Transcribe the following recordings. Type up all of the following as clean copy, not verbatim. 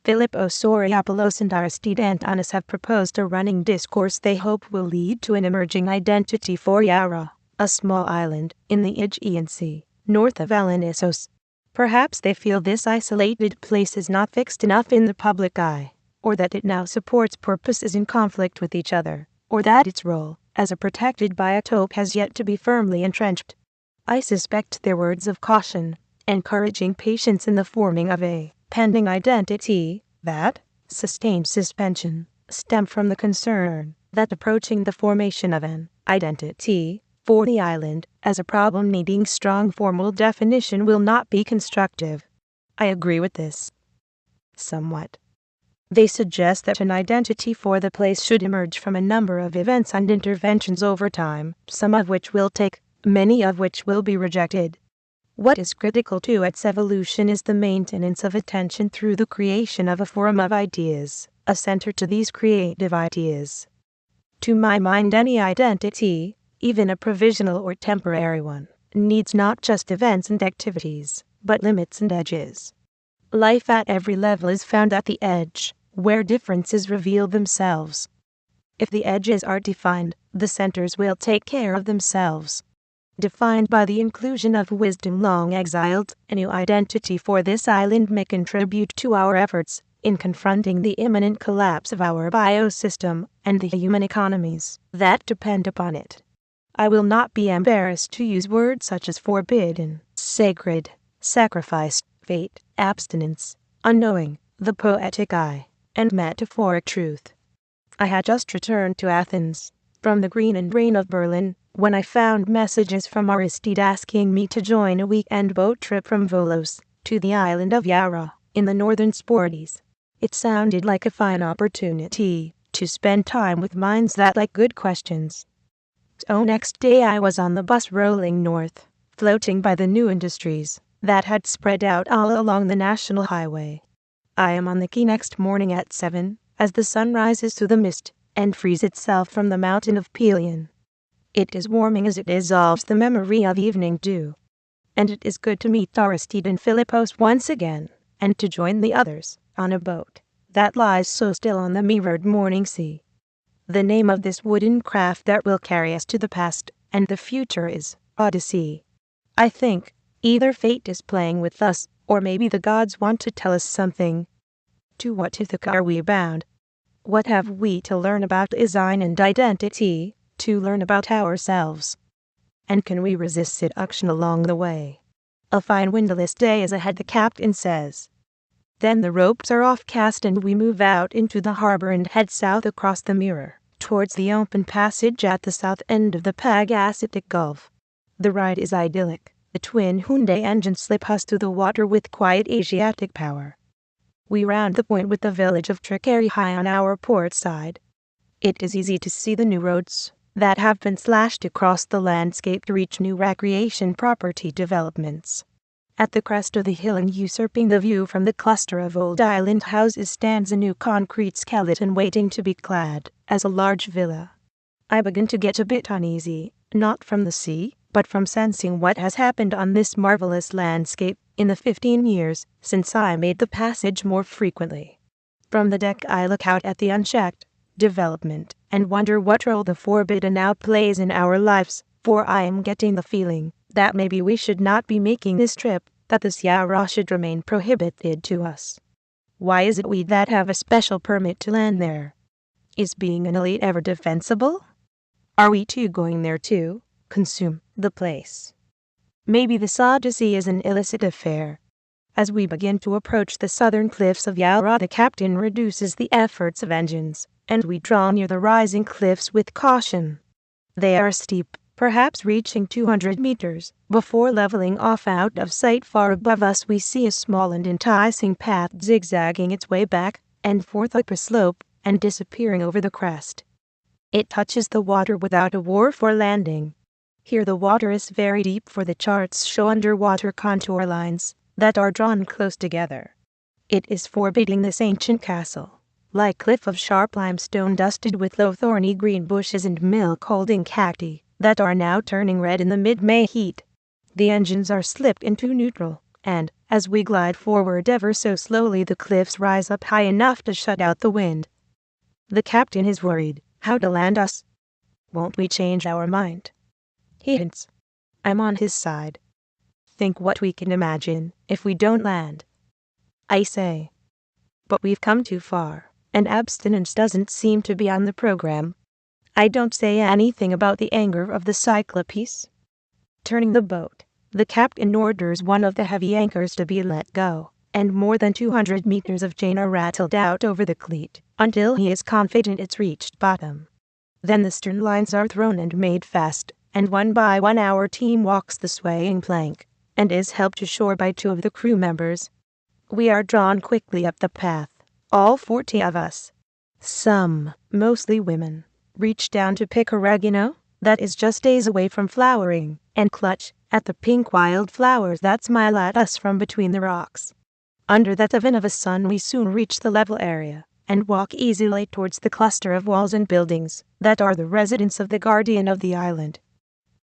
Filippo Soriopoulos and Aristide Antonis have proposed a running discourse they hope will lead to an emerging identity for Yara, a small island in the Aegean Sea, north of Alenissos. Perhaps they feel this isolated place is not fixed enough in the public eye, or that it now supports purposes in conflict with each other, or that its role as a protected biotope has yet to be firmly entrenched. I suspect their words of caution, encouraging patience in the forming of a pending identity, that sustained suspension, stem from the concern that approaching the formation of an identity for the island as a problem needing strong formal definition will not be constructive. I agree with this. Somewhat. They suggest that an identity for the place should emerge from a number of events and interventions over time, some of which will take, many of which will be rejected. What is critical to its evolution is the maintenance of attention through the creation of a forum of ideas, a center to these creative ideas. To my mind, any identity, even a provisional or temporary one, needs not just events and activities, but limits and edges. Life at every level is found at the edge, where differences reveal themselves. If the edges are defined, the centers will take care of themselves. Defined by the inclusion of wisdom long exiled, a new identity for this island may contribute to our efforts in confronting the imminent collapse of our biosystem and the human economies that depend upon it. I will not be embarrassed to use words such as forbidden, sacred, sacrifice, fate, abstinence, unknowing, the poetic eye, and metaphoric truth. I had just returned to Athens from the green and rain of Berlin, when I found messages from Aristide asking me to join a weekend boat trip from Volos to the island of Yara, in the northern Sporties. It sounded like a fine opportunity to spend time with minds that like good questions. So next day I was on the bus rolling north, floating by the new industries that had spread out all along the national highway. I am on the quay next morning at 7, as the sun rises through the mist and frees itself from the mountain of Pelion. It is warming as it dissolves the memory of evening dew. And it is good to meet Aristide and Philippos once again, and to join the others on a boat that lies so still on the mirrored morning sea. The name of this wooden craft that will carry us to the past and the future is Odyssey. I think either fate is playing with us, or maybe the gods want to tell us something. To what Ithaca are we bound? What have we to learn about design and identity, to learn about ourselves? And can we resist seduction along the way? A fine windless day is ahead, the captain says. Then the ropes are off cast and we move out into the harbor and head south across the mirror, towards the open passage at the south end of the Pagasetic Gulf. The ride is idyllic. The twin Hyundai engines slip us through the water with quiet Asiatic power. We round the point with the village of Tricari high on our port side. It is easy to see the new roads that have been slashed across the landscape to reach new recreation property developments. At the crest of the hill and usurping the view from the cluster of old island houses stands a new concrete skeleton waiting to be clad as a large villa. I begin to get a bit uneasy, not from the sea, but from sensing what has happened on this marvelous landscape in the 15 years since I made the passage more frequently. From the deck I look out at the unchecked development and wonder what role the forbidden now plays in our lives, for I am getting the feeling that maybe we should not be making this trip, that the Sierra should remain prohibited to us. Why is it we that have a special permit to land there? Is being an elite ever defensible? Are we too going there to consume the place? Maybe this odyssey is an illicit affair. As we begin to approach the southern cliffs of Yara, the captain reduces the efforts of engines, and we draw near the rising cliffs with caution. They are steep, perhaps reaching 200 meters, before leveling off out of sight. Far above us we see a small and enticing path zigzagging its way back and forth up a slope, and disappearing over the crest. It touches the water without a wharf or landing. Here the water is very deep, for the charts show underwater contour lines that are drawn close together. It is forbidding this ancient castle, like cliff of sharp limestone dusted with low thorny green bushes and milk-holding cacti that are now turning red in the mid-May heat. The engines are slipped into neutral, and, As we glide forward ever so slowly, the cliffs rise up high enough to shut out the wind. The captain is worried how to land us. Won't we change our mind? He hints. I'm on his side. Think what we can imagine if we don't land. I say. But we've come too far, and abstinence doesn't seem to be on the program. I don't say anything about the anger of the Cyclopes. Turning the boat, the captain orders one of the heavy anchors to be let go, and more than 200 meters of chain are rattled out over the cleat, until he is confident it's reached bottom. Then the stern lines are thrown and made fast, and one by one our team walks the swaying plank, and is helped to shore by 2 of the crew members. We are drawn quickly up the path, all 40 of us. Some, mostly women, reach down to pick oregano, that is just days away from flowering, and clutch at the pink wildflowers that smile at us from between the rocks. Under that oven of a sun we soon reach the level area, and walk easily towards the cluster of walls and buildings that are the residence of the guardian of the island.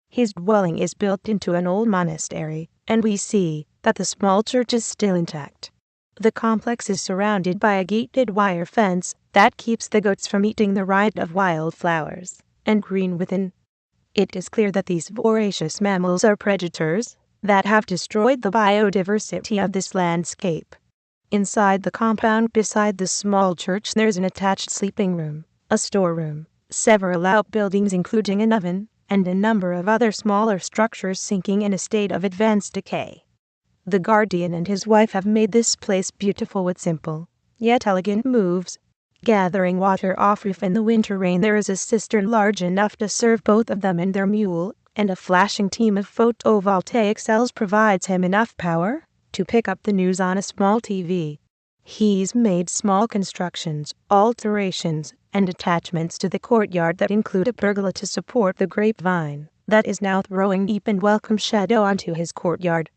His dwelling is built into an old monastery, and we see that the small church is still intact. The complex is surrounded by a gated wire fence that keeps the goats from eating the rind of wildflowers, and green within. It is clear that these voracious mammals are predators that have destroyed the biodiversity of this landscape. Inside the compound beside the small church there's an attached sleeping room, a storeroom, several outbuildings including an oven, and a number of other smaller structures sinking in a state of advanced decay. The guardian and his wife have made this place beautiful with simple, yet elegant moves. Gathering water off roof in the winter rain, there is a cistern large enough to serve both of them and their mule, and a flashing team of photovoltaic cells provides him enough power to pick up the news on a small TV. He's made small constructions, alterations, and attachments to the courtyard that include a pergola to support the grapevine that is now throwing deep and welcome shadow onto his courtyard.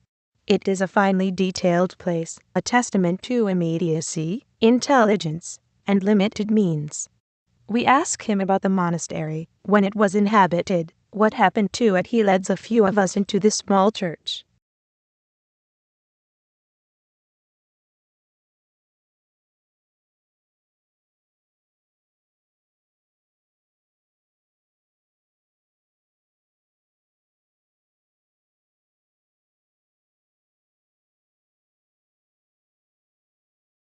It is a finely detailed place, a testament to immediacy, intelligence, and limited means. We ask him about the monastery, when it was inhabited, what happened to it. He leads a few of us into this small church,